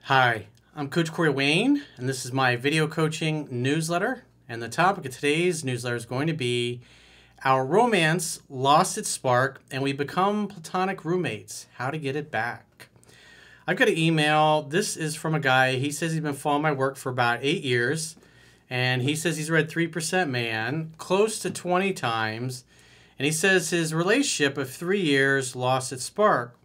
Hi, I'm Coach Corey Wayne, and this is my video coaching newsletter. And the topic of today's newsletter is going to be our romance lost its spark and we become platonic roommates. How to get it back. I've got an email. This is from a guy. He says he's been following my work for about 8 years, and he says he's read 3% Man close to 20 times, and he says his relationship of 3 years lost its spark.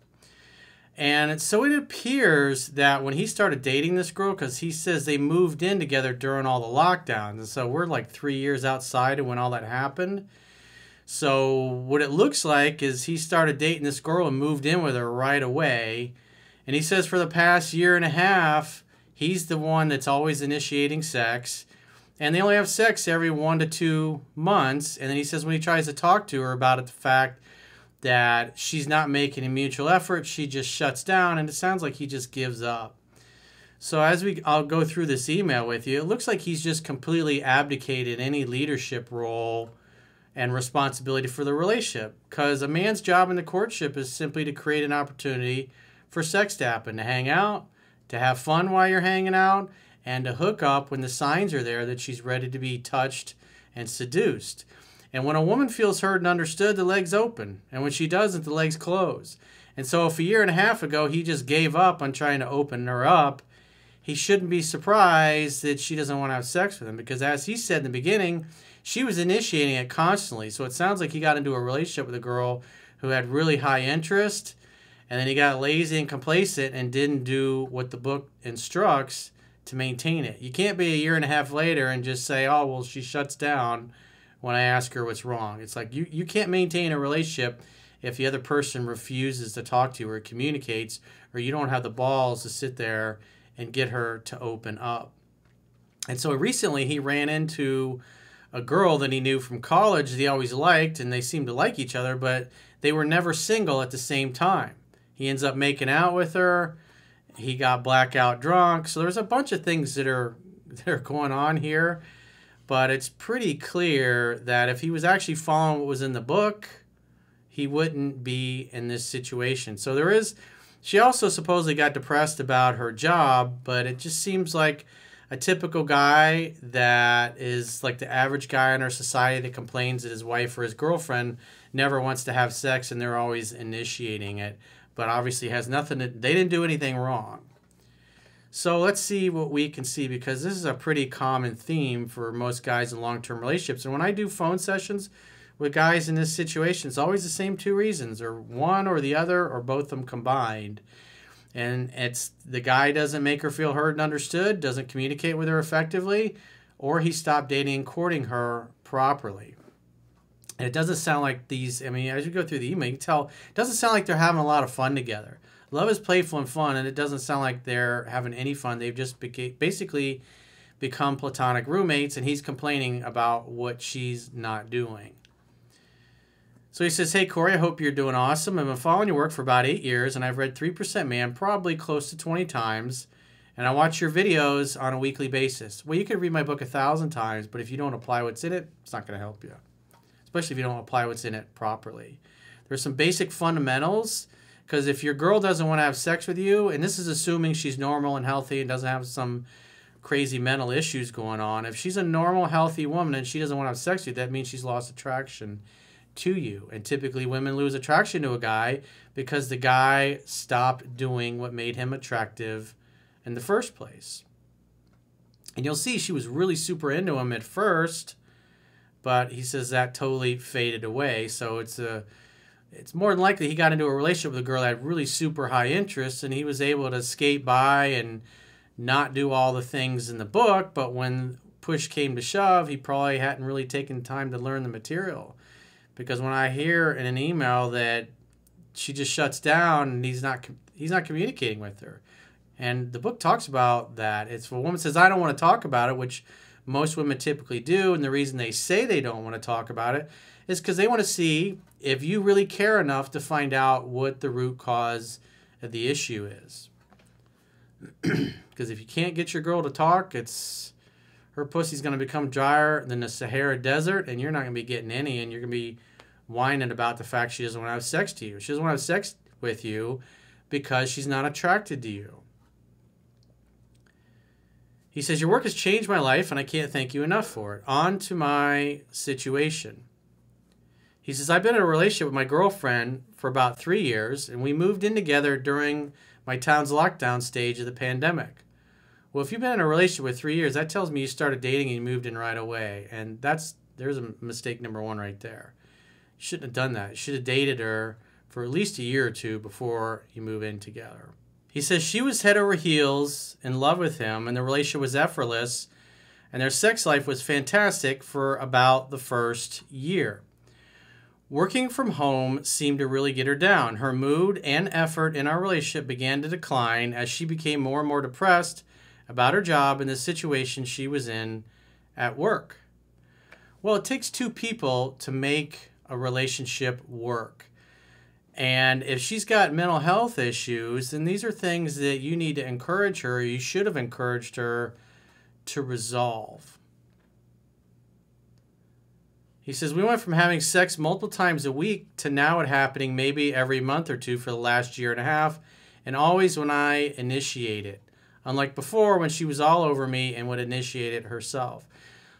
And so it appears that when he started dating this girl, because he says they moved in together during all the lockdowns. And so we're like 3 years outside of when all that happened. So what it looks like is he started dating this girl and moved in with her right away. And he says for the past year and a half, he's the one that's always initiating sex. And they only have sex every 1 to 2 months. And then he says when he tries to talk to her about it, the fact that she's not making a mutual effort, she just shuts down, and it sounds like he just gives up. So I'll go through this email with you, it looks like he's just completely abdicated any leadership role and responsibility for the relationship, because a man's job in the courtship is simply to create an opportunity for sex to happen, to hang out, to have fun while you're hanging out, and to hook up when the signs are there that she's ready to be touched and seduced. And when a woman feels heard and understood, the legs open. And when she doesn't, the legs close. And so if a year and a half ago he just gave up on trying to open her up, he shouldn't be surprised that she doesn't want to have sex with him. Because as he said in the beginning, she was initiating it constantly. So it sounds like he got into a relationship with a girl who had really high interest. And then he got lazy and complacent and didn't do what the book instructs to maintain it. You can't be a year and a half later and just say, oh, well, she shuts down when I ask her what's wrong. It's like you can't maintain a relationship if the other person refuses to talk to you or communicates, or you don't have the balls to sit there and get her to open up. And so recently he ran into a girl that he knew from college that he always liked, and they seemed to like each other, but they were never single at the same time. He ends up making out with her. He got blackout drunk. So there's a bunch of things that are going on here. But it's pretty clear that if he was actually following what was in the book, he wouldn't be in this situation. So she also supposedly got depressed about her job, but it just seems like a typical guy that is like the average guy in our society that complains that his wife or his girlfriend never wants to have sex and they're always initiating it. But obviously has nothing they didn't do anything wrong. So let's see what we can see, because this is a pretty common theme for most guys in long-term relationships. And when I do phone sessions with guys in this situation, it's always the same 2 reasons, or one or the other, or both of them combined. And it's the guy doesn't make her feel heard and understood, doesn't communicate with her effectively, or he stopped dating and courting her properly. And it doesn't sound like these, as you go through the email, you can tell, it doesn't sound like they're having a lot of fun together. Love is playful and fun, and it doesn't sound like they're having any fun. They've just basically become platonic roommates, and he's complaining about what she's not doing. So he says, hey, Corey, I hope you're doing awesome. I've been following your work for about 8 years, and I've read 3% Man probably close to 20 times, and I watch your videos on a weekly basis. Well, you could read my book 1,000 times, but if you don't apply what's in it, it's not going to help you, especially if you don't apply what's in it properly. There's some basic fundamentals. Because if your girl doesn't want to have sex with you, and this is assuming she's normal and healthy and doesn't have some crazy mental issues going on, if she's a normal, healthy woman and she doesn't want to have sex with you, that means she's lost attraction to you. And typically women lose attraction to a guy because the guy stopped doing what made him attractive in the first place. And you'll see she was really super into him at first, but he says that totally faded away. So it's more than likely he got into a relationship with a girl that had really super high interest, and he was able to skate by and not do all the things in the book, but when push came to shove, he probably hadn't really taken time to learn the material. Because when I hear in an email that she just shuts down and he's not communicating with her, and the book talks about that. It's if a woman says, I don't want to talk about it, which most women typically do, and the reason they say they don't want to talk about it is because they want to see if you really care enough to find out what the root cause of the issue is. Because if you can't get your girl to talk, her pussy's going to become drier than the Sahara Desert, and you're not going to be getting any, and you're going to be whining about the fact she doesn't want to have sex to you. She doesn't want to have sex with you because she's not attracted to you. He says, your work has changed my life, and I can't thank you enough for it. On to my situation. He says, I've been in a relationship with my girlfriend for about 3 years, and we moved in together during my town's lockdown stage of the pandemic. Well, if you've been in a relationship with 3 years, that tells me you started dating and you moved in right away. And there's a mistake number one right there. You shouldn't have done that. You should have dated her for at least a year or two before you move in together. He says she was head over heels in love with him, and the relationship was effortless, and their sex life was fantastic for about the first year. Working from home seemed to really get her down. Her mood and effort in our relationship began to decline as she became more and more depressed about her job and the situation she was in at work. Well, it takes two people to make a relationship work. And if she's got mental health issues, then these are things that you need to encourage her, or you should have encouraged her to resolve. He says, we went from having sex multiple times a week to now it happening maybe every month or two for the last year and a half, and always when I initiate it. Unlike before when she was all over me and would initiate it herself.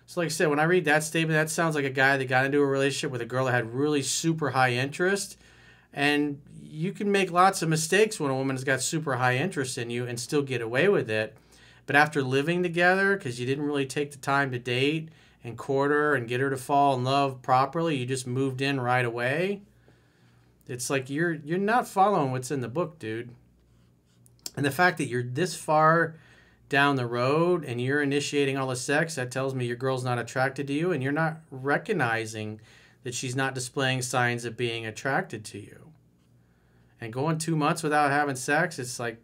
So like I said, when I read that statement, that sounds like a guy that got into a relationship with a girl that had really super high interest. And you can make lots of mistakes when a woman has got super high interest in you and still get away with it. But after living together, because you didn't really take the time to date and court her and get her to fall in love properly, you just moved in right away. It's like you're not following what's in the book, dude. And the fact that you're this far down the road and you're initiating all the sex, that tells me your girl's not attracted to you and you're not recognizing that she's not displaying signs of being attracted to you. And going 2 months without having sex, it's like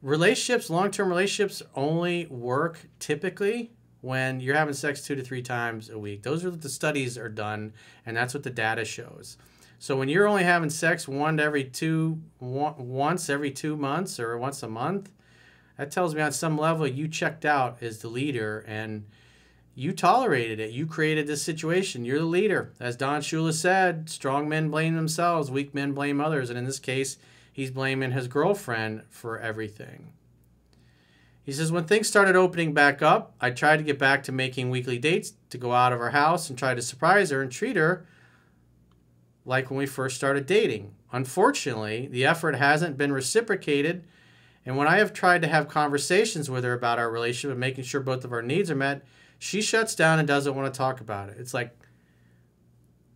relationships, long-term relationships only work typically when you're having sex 2 to 3 times a week. Those are what the studies are done, and that's what the data shows. So when you're only having sex once every 2 months or once a month, that tells me on some level you checked out as the leader and you tolerated it. You created this situation. You're the leader. As Don Shula said, strong men blame themselves, weak men blame others. And in this case, he's blaming his girlfriend for everything. He says, when things started opening back up, I tried to get back to making weekly dates to go out of our house and try to surprise her and treat her like when we first started dating. Unfortunately, the effort hasn't been reciprocated. And when I have tried to have conversations with her about our relationship and making sure both of our needs are met, she shuts down and doesn't want to talk about it. It's like,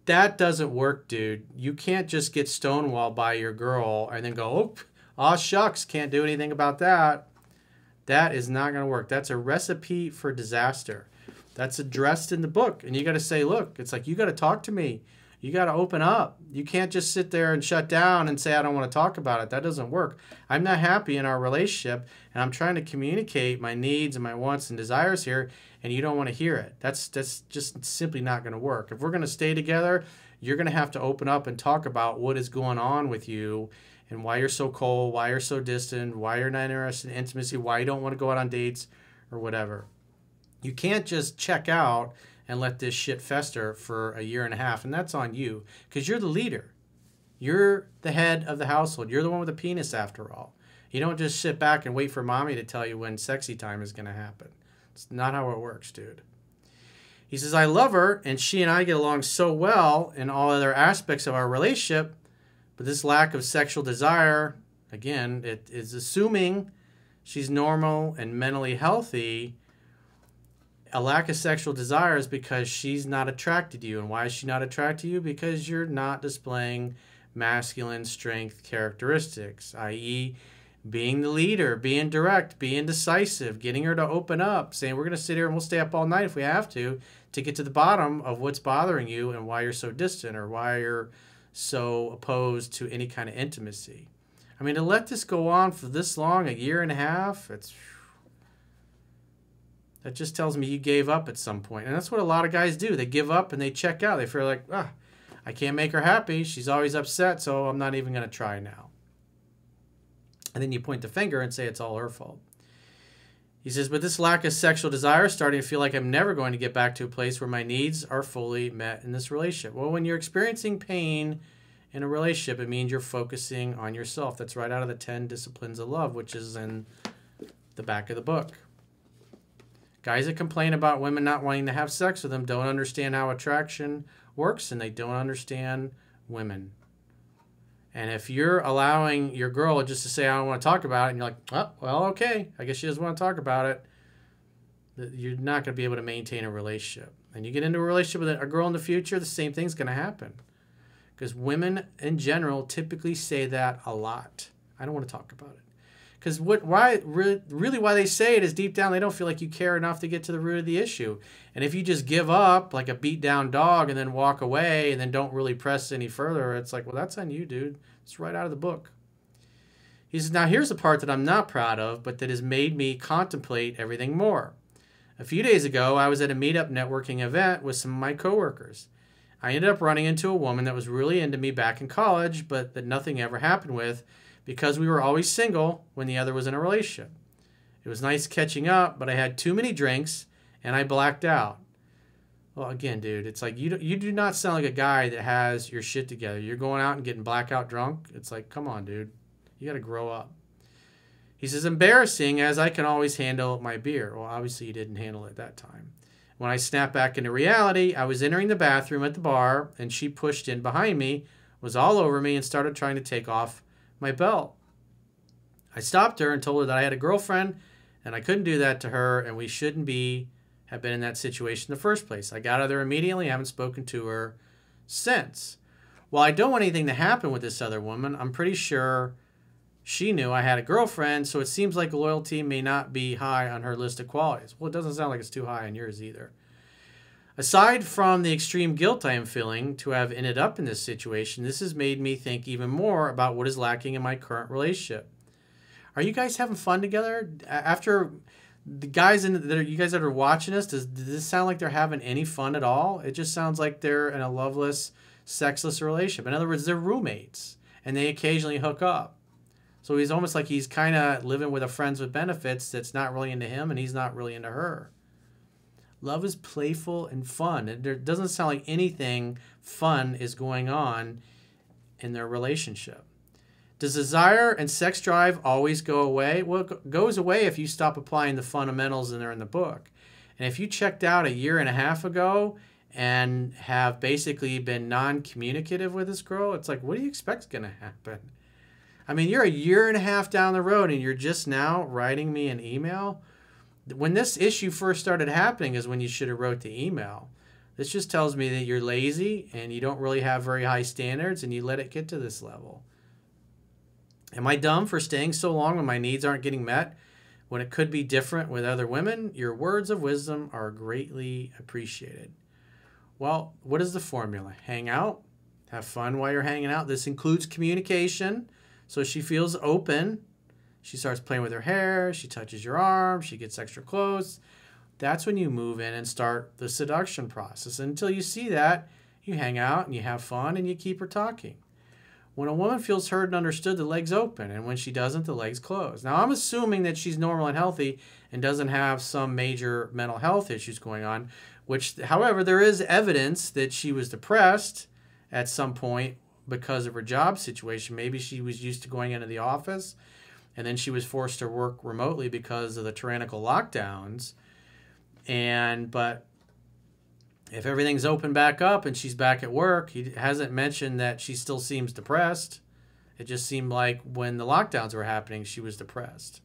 that doesn't work, dude. You can't just get stonewalled by your girl and then go, oh, aw shucks, can't do anything about that. That is not going to work. That's a recipe for disaster. That's addressed in the book. And you got to say, look, it's like, you got to talk to me. You got to open up. You can't just sit there and shut down and say, I don't want to talk about it. That doesn't work. I'm not happy in our relationship, and I'm trying to communicate my needs and my wants and desires here, and you don't want to hear it. That's just simply not going to work. If we're going to stay together, you're going to have to open up and talk about what is going on with you and why you're so cold, why you're so distant, why you're not interested in intimacy, why you don't want to go out on dates or whatever. You can't just check out and let this shit fester for a year and a half. And that's on you because you're the leader. You're the head of the household. You're the one with the penis after all. You don't just sit back and wait for mommy to tell you when sexy time is going to happen. It's not how it works, dude. He says, I love her and she and I get along so well in all other aspects of our relationship. But this lack of sexual desire, again, it is assuming she's normal and mentally healthy. A lack of sexual desire is because she's not attracted to you. And why is she not attracted to you? Because you're not displaying masculine strength characteristics, i.e. being the leader, being direct, being decisive, getting her to open up, saying we're going to sit here and we'll stay up all night if we have to get to the bottom of what's bothering you and why you're so distant or why you're so opposed to any kind of intimacy. I mean, to let this go on for this long, a year and a half, that just tells me you gave up at some point. And that's what a lot of guys do. They give up and they check out. They feel like, I can't make her happy. She's always upset, so I'm not even going to try now. And then you point the finger and say it's all her fault. He says, but this lack of sexual desire is starting to feel like I'm never going to get back to a place where my needs are fully met in this relationship. Well, when you're experiencing pain in a relationship, it means you're focusing on yourself. That's right out of the 10 Disciplines of Love, which is in the back of the book. Guys that complain about women not wanting to have sex with them don't understand how attraction works, and they don't understand women. And if you're allowing your girl just to say, I don't want to talk about it, and you're like, oh, well, okay, I guess she doesn't want to talk about it, you're not going to be able to maintain a relationship. And you get into a relationship with a girl in the future, the same thing's going to happen. Because women in general typically say that a lot. I don't want to talk about it. Because really why they say it is deep down they don't feel like you care enough to get to the root of the issue. And if you just give up like a beat down dog and then walk away and then don't really press any further, it's like, well, that's on you, dude. It's right out of the book. He says, now here's the part that I'm not proud of, but that has made me contemplate everything more. A few days ago, I was at a meetup networking event with some of my coworkers. I ended up running into a woman that was really into me back in college, but that nothing ever happened with, because we were always single when the other was in a relationship. It was nice catching up, but I had too many drinks and I blacked out. Well, again, dude, it's like you do not sound like a guy that has your shit together. You're going out and getting blackout drunk. It's like, come on, dude. You got to grow up. He says, embarrassing as I can always handle my beer. Well, obviously you didn't handle it that time. When I snapped back into reality, I was entering the bathroom at the bar and she pushed in behind me, was all over me, and started trying to take off my belt. I stopped her and told her that I had a girlfriend and I couldn't do that to her, and we shouldn't have been in that situation in the first place. I got out of there immediately. I haven't spoken to her since. While I don't want anything to happen with this other woman, I'm pretty sure she knew I had a girlfriend, so it seems like loyalty may not be high on her list of qualities. Well, it doesn't sound like it's too high on yours either. Aside from the extreme guilt I am feeling to have ended up in this situation, this has made me think even more about what is lacking in my current relationship. Are you guys having fun together? After the guys you guys that are watching this, does this sound like they're having any fun at all? It just sounds like they're in a loveless, sexless relationship. In other words, they're roommates and they occasionally hook up. So he's almost like he's kind of living with a friends with benefits that's not really into him and he's not really into her. Love is playful and fun. It doesn't sound like anything fun is going on in their relationship. Does desire and sex drive always go away? Well, it goes away if you stop applying the fundamentals that are in the book. And if you checked out a year and a half ago and have basically been non-communicative with this girl, it's like, what do you expect is going to happen? I mean, you're a year and a half down the road and you're just now writing me an email. When this issue first started happening is when you should have wrote the email. This just tells me that you're lazy and you don't really have very high standards and you let it get to this level. Am I dumb for staying so long when my needs aren't getting met? When it could be different with other women? Your words of wisdom are greatly appreciated. Well, what is the formula? Hang out. Have fun while you're hanging out. This includes communication. So she feels open. She starts playing with her hair. She touches your arm. She gets extra close. That's when you move in and start the seduction process. Until you see that, you hang out and you have fun and you keep her talking. When a woman feels heard and understood, the legs open. And when she doesn't, the legs close. Now, I'm assuming that she's normal and healthy and doesn't have some major mental health issues going on, which, however, there is evidence that she was depressed at some point because of her job situation. Maybe she was used to going into the office and then she was forced to work remotely because of the tyrannical lockdowns. But if everything's open back up and she's back at work, he hasn't mentioned that she still seems depressed. It just seemed like when the lockdowns were happening, she was depressed.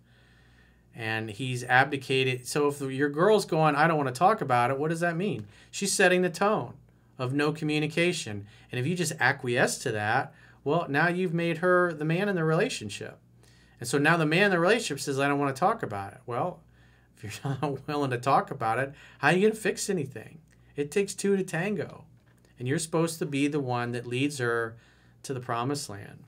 And he's abdicated. So if your girl's going, I don't want to talk about it, what does that mean? She's setting the tone of no communication. And if you just acquiesce to that, well, now you've made her the man in the relationship. And so now the man in the relationship says, I don't want to talk about it. Well, if you're not willing to talk about it, how are you going to fix anything? It takes two to tango. And you're supposed to be the one that leads her to the promised land.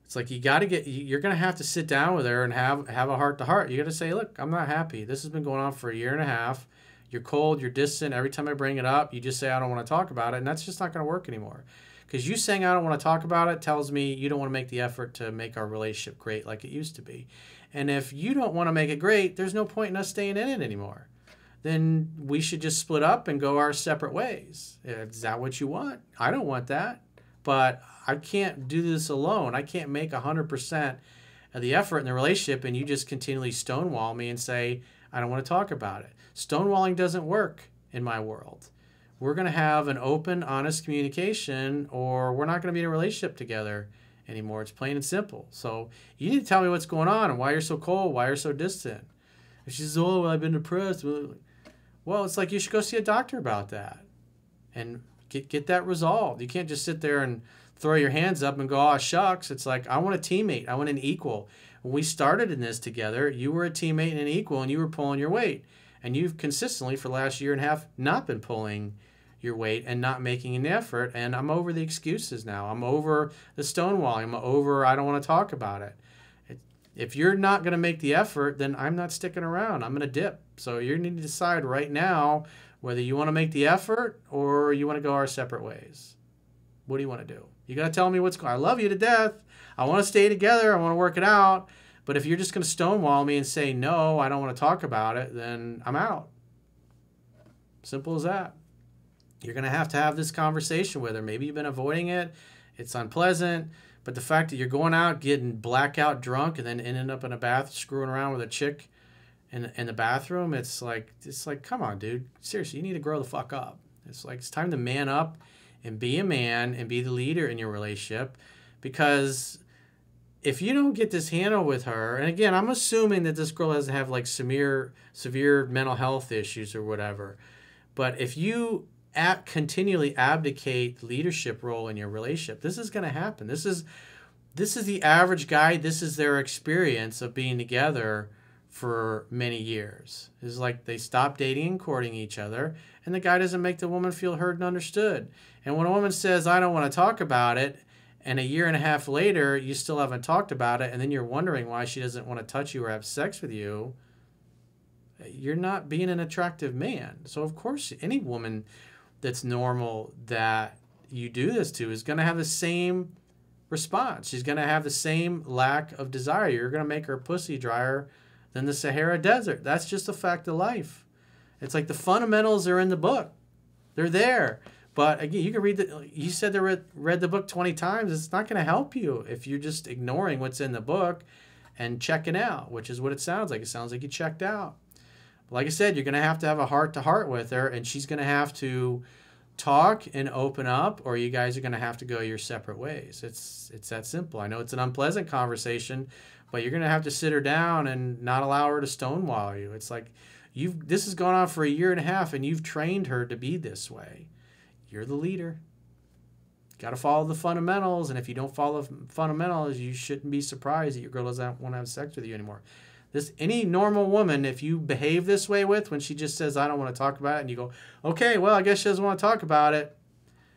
It's like you're going to have to sit down with her and have a heart-to-heart. You got to say, look, I'm not happy. This has been going on for a year and a half. You're cold, you're distant. Every time I bring it up, you just say, I don't want to talk about it. And that's just not going to work anymore. Because you saying I don't want to talk about it tells me you don't want to make the effort to make our relationship great like it used to be. And if you don't want to make it great, there's no point in us staying in it anymore. Then we should just split up and go our separate ways. Is that what you want? I don't want that. But I can't do this alone. I can't make 100% of the effort in the relationship and you just continually stonewall me and say, I don't want to talk about it. Stonewalling doesn't work in my world. We're going to have an open, honest communication, or we're not going to be in a relationship together anymore. It's plain and simple. So you need to tell me what's going on and why you're so cold, why you're so distant. If she says, oh, well, I've been depressed. Well, it's like you should go see a doctor about that and get that resolved. You can't just sit there and throw your hands up and go, oh, shucks. It's like, I want a teammate. I want an equal. When we started in this together, you were a teammate and an equal, and you were pulling your weight. And you've consistently, for the last year and a half, not been pulling your weight and not making an effort. And I'm over the excuses now. I'm over the stonewalling. I'm over, I don't want to talk about it. If you're not going to make the effort, then I'm not sticking around. I'm going to dip. So you need to decide right now whether you want to make the effort or you want to go our separate ways. What do you want to do? You got to tell me what's going on. I love you to death. I want to stay together. I want to work it out. But if you're just going to stonewall me and say, no, I don't want to talk about it, then I'm out. Simple as that. You're going to have this conversation with her. Maybe you've been avoiding it. It's unpleasant. But the fact that you're going out, getting blackout drunk, and then ending up in a bath, screwing around with a chick in the bathroom, it's like, come on, dude. Seriously, you need to grow the fuck up. It's like, it's time to man up and be a man and be the leader in your relationship. Because if you don't get this handle with her, and again, I'm assuming that this girl doesn't have like severe mental health issues or whatever. But if you continually abdicate the leadership role in your relationship, this is going to happen. This is the average guy. This is their experience of being together for many years. It's like they stop dating and courting each other, and the guy doesn't make the woman feel heard and understood. And when a woman says, I don't want to talk about it, and a year and a half later, you still haven't talked about it, and then you're wondering why she doesn't want to touch you or have sex with you, you're not being an attractive man. So, of course, any woman that's normal that you do this to is going to have the same response. She's going to have the same lack of desire. You're going to make her pussy drier than the Sahara Desert. That's just a fact of life. It's like the fundamentals are in the book. They're there. But again, you can read you said they read the book 20 times. It's not going to help you if you're just ignoring what's in the book and checking out, which is what it sounds like. It sounds like you checked out. But like I said, you're going to have a heart-to-heart with her, and she's going to have to talk and open up, or you guys are going to have to go your separate ways. It's that simple. I know it's an unpleasant conversation, but you're going to have to sit her down and not allow her to stonewall you. It's like this has gone on for a year and a half, and you've trained her to be this way. You're the leader. Got to follow the fundamentals, and if you don't follow the fundamentals, you shouldn't be surprised that your girl doesn't want to have sex with you anymore. Any normal woman, if you behave this way with, when she just says, I don't want to talk about it, and you go, okay, well, I guess she doesn't want to talk about it,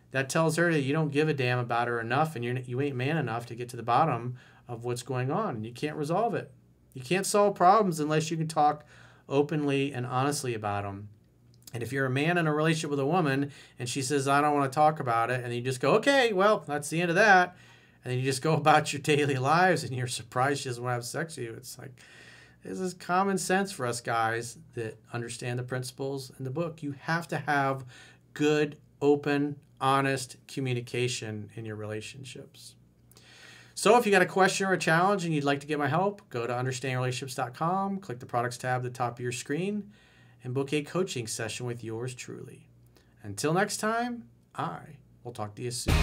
that tells her that you don't give a damn about her enough, and you ain't man enough to get to the bottom of what's going on, and you can't resolve it. You can't solve problems unless you can talk openly and honestly about them. And if you're a man in a relationship with a woman and she says, I don't want to talk about it, and you just go, okay, well, that's the end of that, and then you just go about your daily lives and you're surprised she doesn't want to have sex with you, it's like, this is common sense for us guys that understand the principles in the book. You have to have good, open, honest communication in your relationships. So if you got a question or a challenge and you'd like to get my help, go to understandingrelationships.com, click the products tab at the top of your screen, and book a coaching session with yours truly. Until next time, I will talk to you soon.